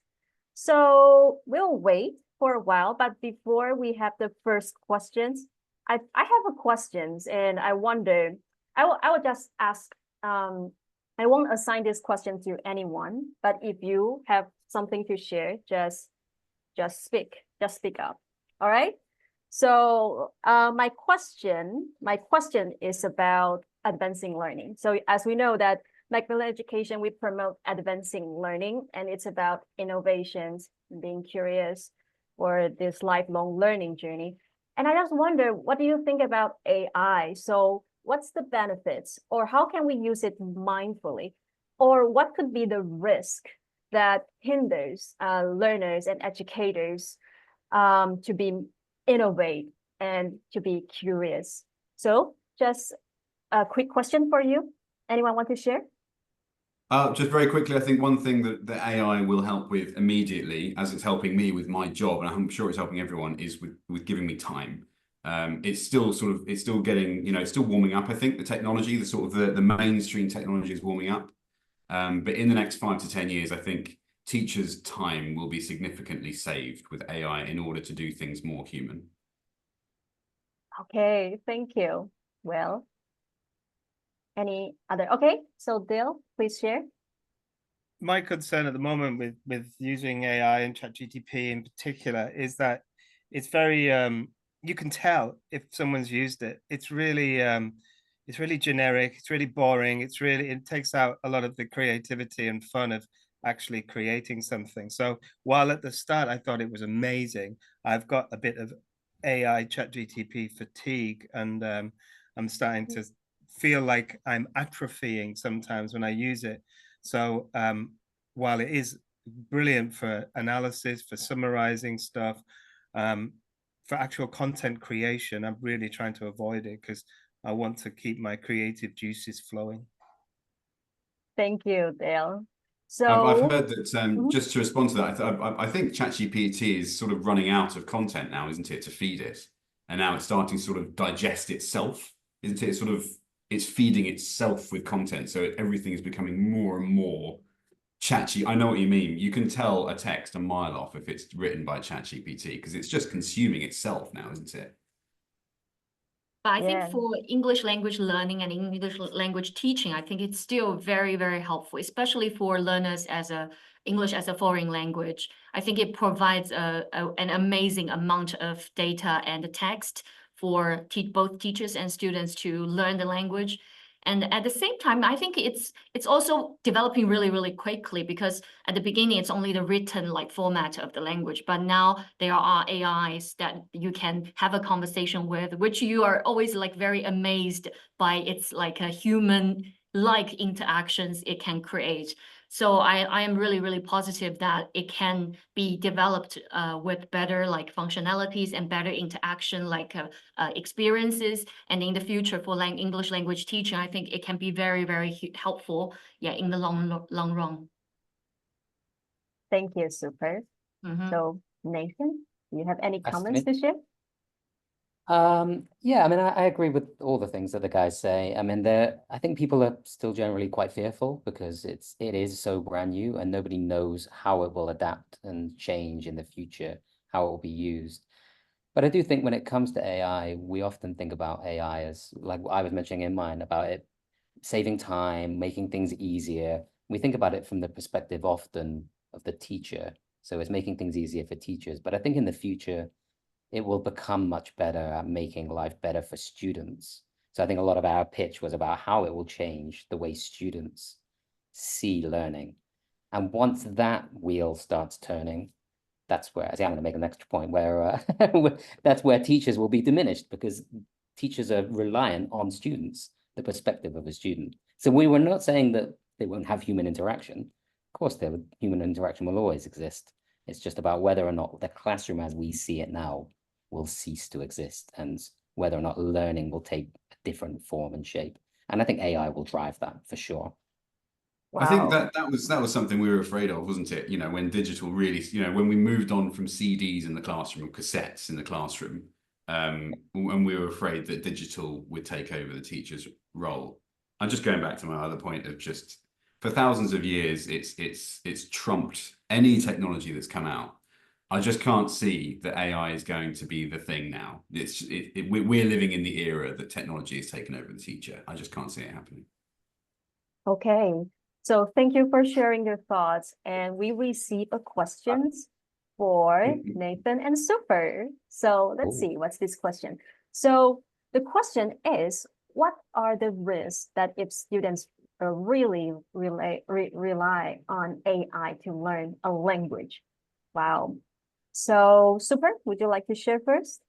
So we'll wait for a while, but before we have the first questions, I have a questions, and I wonder, I will just ask, I won't assign this question to anyone, but if you have something to share, just speak up. All right. So my question is about advancing learning. So as we know that Macmillan Education, we promote advancing learning, and it's about innovations, being curious for this lifelong learning journey. And I just wonder, what do you think about AI? So what's the benefits, or how can we use it mindfully? Or what could be the risk that hinders learners and educators to be innovate and to be curious? So just a quick question for you. Anyone want to share? Just very quickly, I think one thing that the AI will help with immediately, as it's helping me with my job, and I'm sure it's helping everyone, is with giving me time. It's still getting, it's still warming up. I think the technology, the mainstream technology is warming up. But in the next 5 to 10 years, I think teachers' time will be significantly saved with AI in order to do things more human. Okay, thank you. Well, any other? Okay, so Dale, please share. My concern at the moment with using AI and ChatGPT in particular is that it's very you can tell if someone's used it. It's really generic, it's really boring, it takes out a lot of the creativity and fun of actually creating something. So while at the start I thought it was amazing, I've got a bit of AI ChatGPT fatigue, and I'm starting to feel like I'm atrophying sometimes when I use it. So while it is brilliant for analysis, for summarizing stuff, for actual content creation, I'm really trying to avoid it because I want to keep my creative juices flowing. Thank you, Dale. So I've heard that, just to respond to that, I think ChatGPT is sort of running out of content now, isn't it, to feed it? And now it's starting to sort of digest itself, isn't it? It's feeding itself with content. So everything is becoming more and more ChatGPT. I know what you mean. You can tell a text a mile off if it's written by ChatGPT because it's just consuming itself now, isn't it? But I think for English language learning and English language teaching, I think it's still very, very helpful, especially for learners as English as a foreign language. I think it provides an amazing amount of data and text for both teachers and students to learn the language. And at the same time, I think it's also developing really, really quickly, because at the beginning, it's only the written format of the language. But now there are AIs that you can have a conversation with, which you are always very amazed by its a human-like interactions it can create. So I am really, really positive that it can be developed with better functionalities and better interaction experiences. And in the future for English language teaching, I think it can be very, very helpful, in the long run. Thank you, super. So Nathan, do you have any comments to share? Yeah, I mean, I agree with all the things that the guys say. I mean, I think people are still generally quite fearful because it is so brand new and nobody knows how it will adapt and change in the future, how it will be used. But I do think when it comes to AI, we often think about AI as, like I was mentioning in mine, about it saving time, making things easier. We think about it from the perspective often of the teacher. So it's making things easier for teachers. But I think in the future, it will become much better at making life better for students. So I think a lot of our pitch was about how it will change the way students see learning. And once that wheel starts turning, that's where, I'm going to make an extra point, where that's where teachers will be diminished, because teachers are reliant on students, the perspective of a student. So we were not saying that they won't have human interaction. Of course, human interaction will always exist. It's just about whether or not the classroom as we see it now will cease to exist, and whether or not learning will take a different form and shape. And I think AI will drive that for sure. Wow. I think that was something we were afraid of, wasn't it? When digital really, when we moved on from CDs in the classroom, cassettes in the classroom, and we were afraid that digital would take over the teacher's role. I'm just going back to my other point of just, for thousands of years, it's trumped any technology that's come out. I just can't see that AI is going to be the thing now. We're living in the era that technology has taken over the teacher. I just can't see it happening. Okay, so thank you for sharing your thoughts. And we receive a questions for Nathan and Super. So let's see, what's this question? So the question is, what are the risks that if students really rely on AI to learn a language? Wow. So Super, would you like to share first?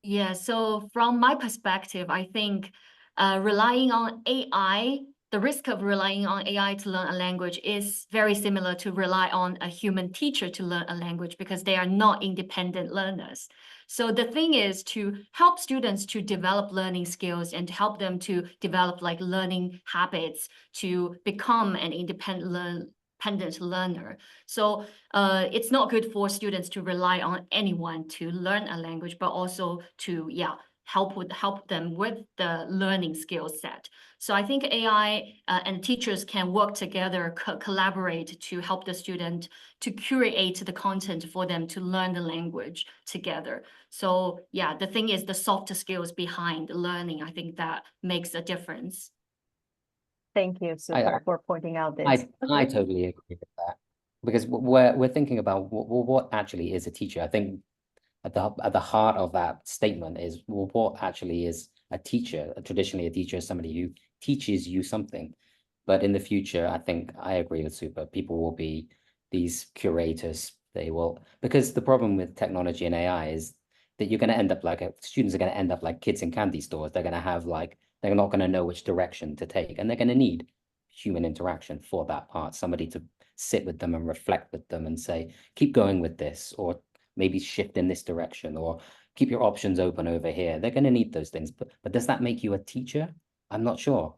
Yeah, so from my perspective, I think relying on AI, the risk of relying on AI to learn a language is very similar to rely on a human teacher to learn a language, because they are not independent learners. So the thing is to help students to develop learning skills and to help them to develop like learning habits to become an independent learner. So it's not good for students to rely on anyone to learn a language, but also to help them with the learning skill set. So I think AI and teachers can work together, collaborate to help the student to curate the content for them to learn the language together. So yeah, the thing is the soft skills behind learning, I think that makes a difference. Thank you, Super, for pointing out this. I totally agree with that, because we're thinking about what actually is a teacher. I think at the heart of that statement is, well, what actually is a teacher? Traditionally, a teacher is somebody who teaches you something. But in the future, I think I agree with Super. People will be these curators. They will, because the problem with technology and AI is that you're going to end up like students are going to end up like kids in candy stores. They're going to have like, they're not going to know which direction to take, and they're going to need human interaction for that part. Somebody to sit with them and reflect with them and say, keep going with this, or maybe shift in this direction, or keep your options open over here. They're going to need those things. But does that make you a teacher? I'm not sure.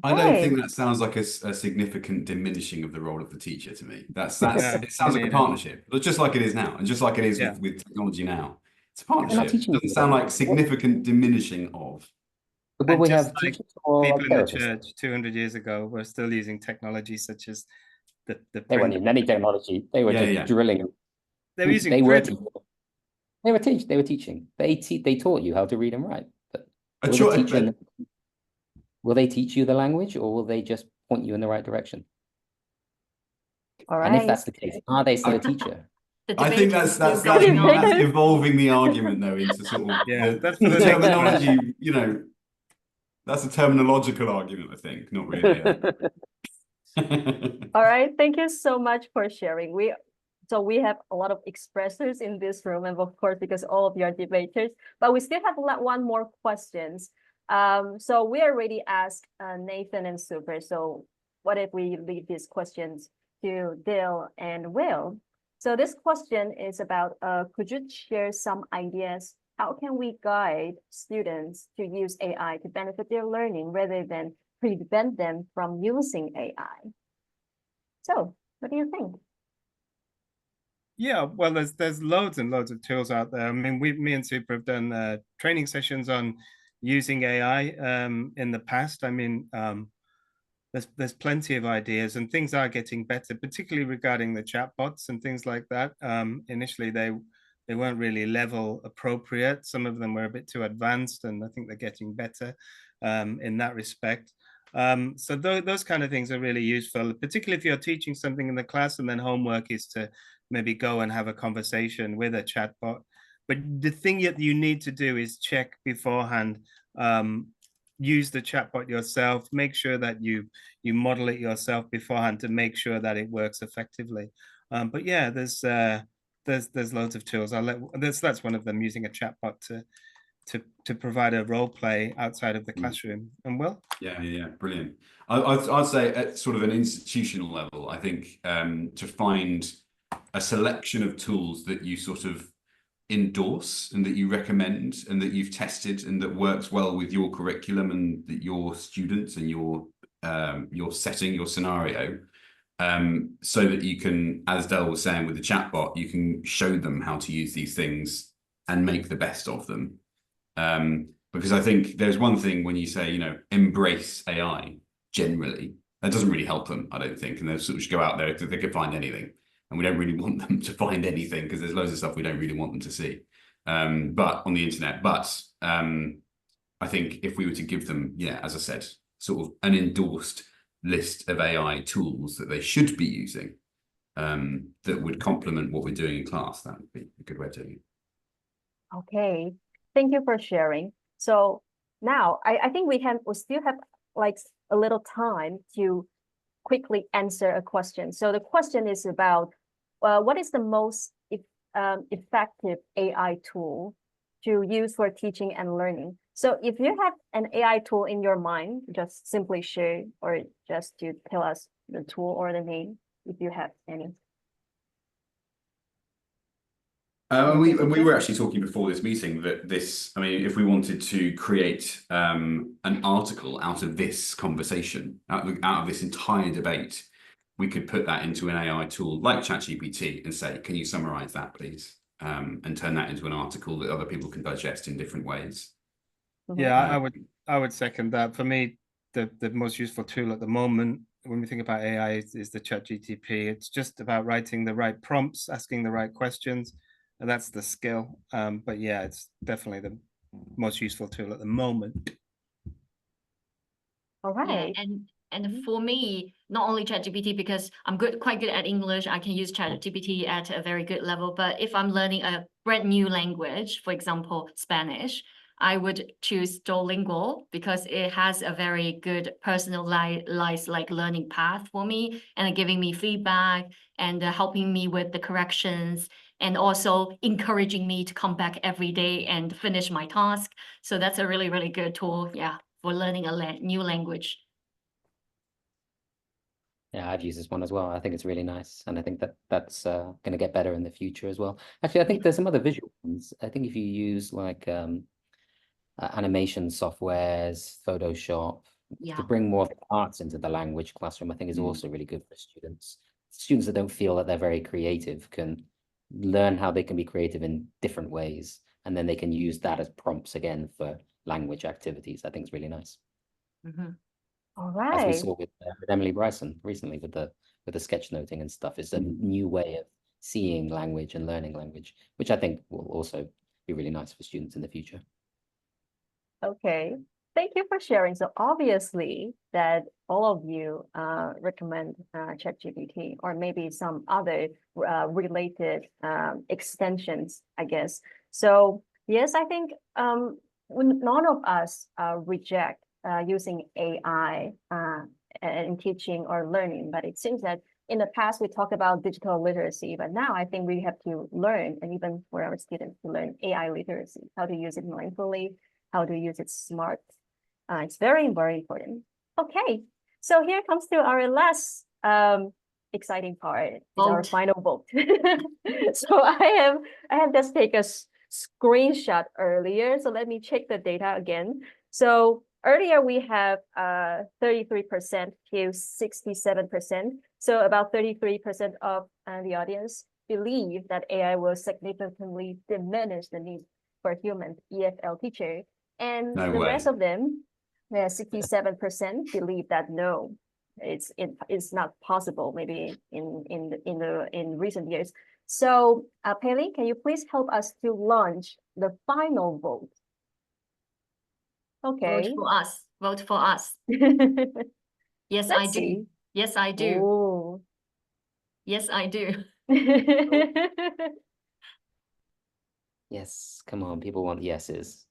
I don't think that sounds like a significant diminishing of the role of the teacher to me. It sounds like a partnership, but just like it is now, and just like it is with technology now. It's a partnership. It doesn't sound like significant diminishing of. But we have like people in the church 200 years ago were still using technology such as the they weren't using any technology. They were just drilling. They were using they were teaching. They taught you how to read and write. But will they teach you the language, or will they just point you in the right direction? All right. And if that's the case, are they still a teacher? I think that's evolving the argument though into sort of the terminology. You know, that's a terminological argument. I think, not really. All right. Thank you so much for sharing. We have a lot of expressors in this room, and of course, because all of you are debaters, but we still have one more questions. So we already asked Nathan and Super. So what if we leave these questions to Dale and Will? So this question is about, could you share some ideas? How can we guide students to use AI to benefit their learning rather than prevent them from using AI? So what do you think? Yeah, well, there's loads and loads of tools out there. I mean, me and Super have done training sessions on using AI in the past. I mean, there's plenty of ideas, and things are getting better, particularly regarding the chatbots and things like that. Initially, they weren't really level appropriate. Some of them were a bit too advanced, and I think they're getting better in that respect. So those kind of things are really useful, particularly if you're teaching something in the class and then homework is to maybe go and have a conversation with a chatbot. But the thing that you need to do is check beforehand, use the chatbot yourself, make sure that you model it yourself beforehand to make sure that it works effectively. But yeah, there's loads of tools. That's one of them, using a chatbot to provide a role play outside of the classroom. And Will? Yeah, brilliant. I'd say at sort of an institutional level, I think to find a selection of tools that you sort of endorse and that you recommend and that you've tested and that works well with your curriculum and that your students and your setting, your scenario, so that you can, as Del was saying with the chatbot, you can show them how to use these things and make the best of them. Because I think there's one thing when you say, you know, embrace AI generally, that doesn't really help them, I don't think. And they'll sort of just go out there, they can find anything. And we don't really want them to find anything because there's loads of stuff we don't really want them to see. But on the internet, I think if we were to give them, as I said, sort of an endorsed list of AI tools that they should be using, that would complement what we're doing in class, that would be a good way of doing it. Okay, thank you for sharing. So now I think we still have like a little time to quickly answer a question. So the question is about what is the most effective AI tool to use for teaching and learning? So if you have an AI tool in your mind, just simply share, or just to tell us the tool or the name if you have any. We were actually talking before this meeting that this, I mean, if we wanted to create an article out of this conversation, out of this entire debate, we could put that into an AI tool like ChatGPT and say, can you summarize that, please? And turn that into an article that other people can digest in different ways. Yeah, I would second that. For me, the most useful tool at the moment when we think about AI is the ChatGPT. It's just about writing the right prompts, asking the right questions, and that's the skill. But yeah, it's definitely the most useful tool at the moment. All right. Yeah, and for me, not only ChatGPT, because I'm quite good at English, I can use ChatGPT at a very good level. But if I'm learning a brand new language, for example, Spanish, I would choose Duolingo because it has a very good personalized like learning path for me, and giving me feedback and helping me with the corrections, and also encouraging me to come back every day and finish my task. So that's a really, really good tool, yeah, for learning a new language. Yeah, I've used this one as well. I think it's really nice, and I think that that's going to get better in the future as well. Actually, I think there's some other visual ones. I think if you use like animation softwares, Photoshop, Yeah. to bring more of the arts into the language classroom, I think is also really good for students. Students that don't feel that they're very creative can learn how they can be creative in different ways, and then they can use that as prompts again for language activities. I think it's really nice. All As we right. saw with Emily Bryson recently with the sketchnoting and stuff. It's a new way of seeing language and learning language, which I think will also be really nice for students in the future. Okay. Thank you for sharing. So obviously that all of you recommend ChatGPT or maybe some other related extensions, I guess. So yes, I think none of us reject using AI in teaching or learning, but it seems that in the past we talked about digital literacy, but now I think we have to learn, and even for our students to learn AI literacy, how to use it mindfully, how to use it smart. It's very, very important. Okay, so here comes to our last exciting part. It's our final vote. So I have just taken a screenshot earlier. So let me check the data again. So earlier we have 33% to 67%. So about 33% of the audience believe that AI will significantly diminish the need for human EFL teacher. And the rest of them, 67% believe that no, it's not possible. Maybe in recent years. So, Pei-Ling, can you please help us to launch the final vote? Okay. Vote for us. Vote for us. Yes, I do. Yes, I do. Ooh. Yes, I do. Yes, come on, people want yeses.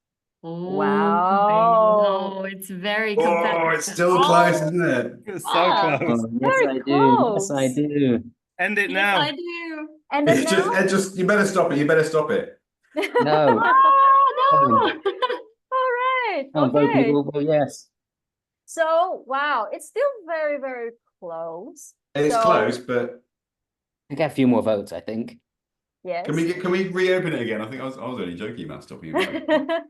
Wow. Oh, it's very competitive. Oh, it's still close, isn't it? It's so close. Yes, I do. Yes, I do. End it now. Yes, I do. And then now? Just you better stop it. You better stop it. No. Oh, no. All right. Vote Okay. people vote yes. So, wow, it's still very, very close. It's close, but we get a few more votes, I think. Yes. Can we reopen it again? I think I was only joking about stopping it.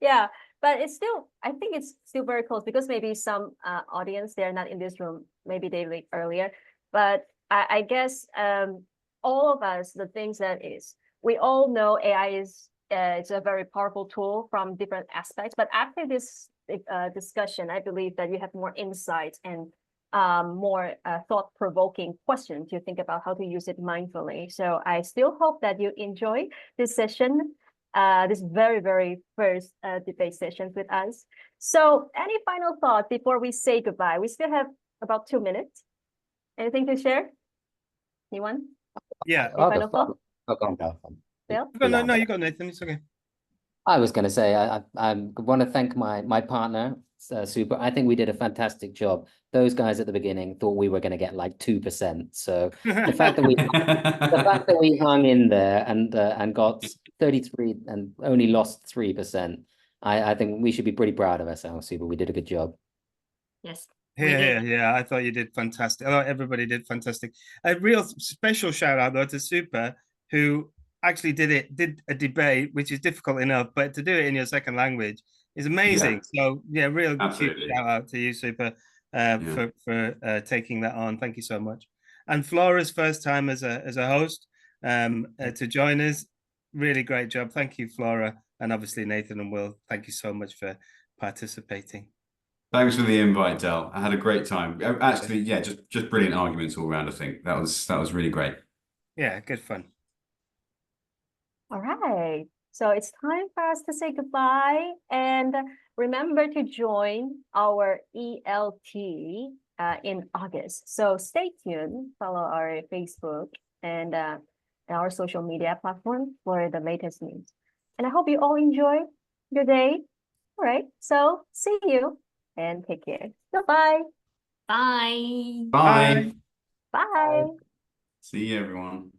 Yeah, but it's still, I think it's still very close because maybe some audience, they're not in this room, maybe they leave earlier. But I guess all of us, the things that is, we all know AI is it's a very powerful tool from different aspects. But after this discussion, I believe that you have more insights and more thought-provoking questions to think about how to use it mindfully. So I still hope that you enjoy this session, this very, very first debate session with us. So any final thought before we say goodbye? We still have about 2 minutes. Anything to share? Anyone? Yeah. Final thought? No, you got Nathan. It's okay. I was going to say, I want to thank my partner, Super. I think we did a fantastic job. Those guys at the beginning thought we were going to get like 2%. So the fact that we hung in there and got 33 and only lost 3%, I think we should be pretty proud of ourselves, Super. We did a good job. Yes. Yeah. I thought you did fantastic. I thought everybody did fantastic. A real special shout out though to Super, who actually did a debate, which is difficult enough, but to do it in your second language is amazing. So yeah, real huge Absolutely. shout out to you, Super, Yeah. for taking that on. Thank you so much. And Flora's first time as a host to join us. Really great job. Thank you, Flora, and obviously Nathan and Will. Thank you so much for participating. Thanks for the invite, Del. I had a great time. Actually, yeah, just brilliant arguments all around. I think that was really great. Yeah, good fun. All right. So it's time for us to say goodbye. And remember to join our ELT in August. So stay tuned, follow our Facebook and our social media platform for the latest news. And I hope you all enjoy your day. All right. So see you and take care. Goodbye. Bye. Bye. Bye. See you, everyone.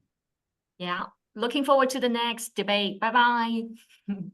Yeah. Looking forward to the next debate. Bye bye.